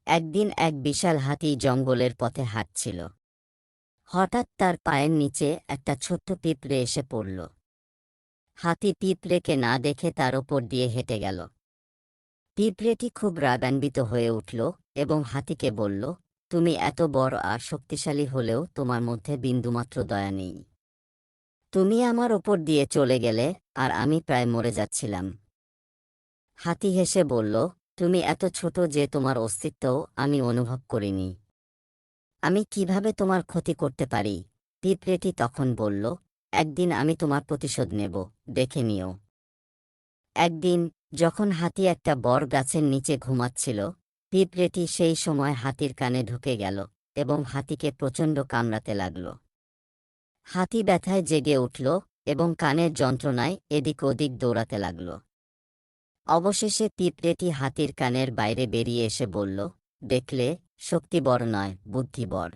একদিন এক বিশাল হাতি জঙ্গলের পথে হাঁটছিল। হঠাৎ তার পায়ের নিচে একটা ছোট্ট পিঁপড়ে এসে পড়ল। হাতি পিঁপড়েকে না দেখে তার ওপর দিয়ে হেঁটে গেল। পিঁপড়েটি খুব রাগান্বিত হয়ে উঠল এবং হাতিকে বলল, তুমি এত বড় আর শক্তিশালী হলেও তোমার মধ্যে বিন্দুমাত্র দয়া নেই। তুমি আমার ওপর দিয়ে চলে গেলে আর আমি প্রায় মরে যাচ্ছিলাম। হাতি হেসে বলল, তুমি এত ছোট যে তোমার অস্তিত্বও আমি অনুভব করিনি। আমি কিভাবে তোমার ক্ষতি করতে পারি? পিঁপড়েটি তখন বলল, একদিন আমি তোমার প্রতিশোধ নেব, দেখে নিও। একদিন যখন হাতি একটা বড় গাছের নিচে ঘুমাচ্ছিল, পিঁপড়েটি সেই সময় হাতির কানে ঢুকে গেল এবং হাতিকে প্রচণ্ড কামড়াতে লাগল। হাতি ব্যথায় জেগে উঠল এবং কানের যন্ত্রণায় এদিক ওদিক দৌড়াতে লাগল। অবশেষে পিঁপড়েটি হাতির কানের বাইরে বেরিয়ে এসে বলল, দেখলে, শক্তি বড় নয়, বুদ্ধি বড়।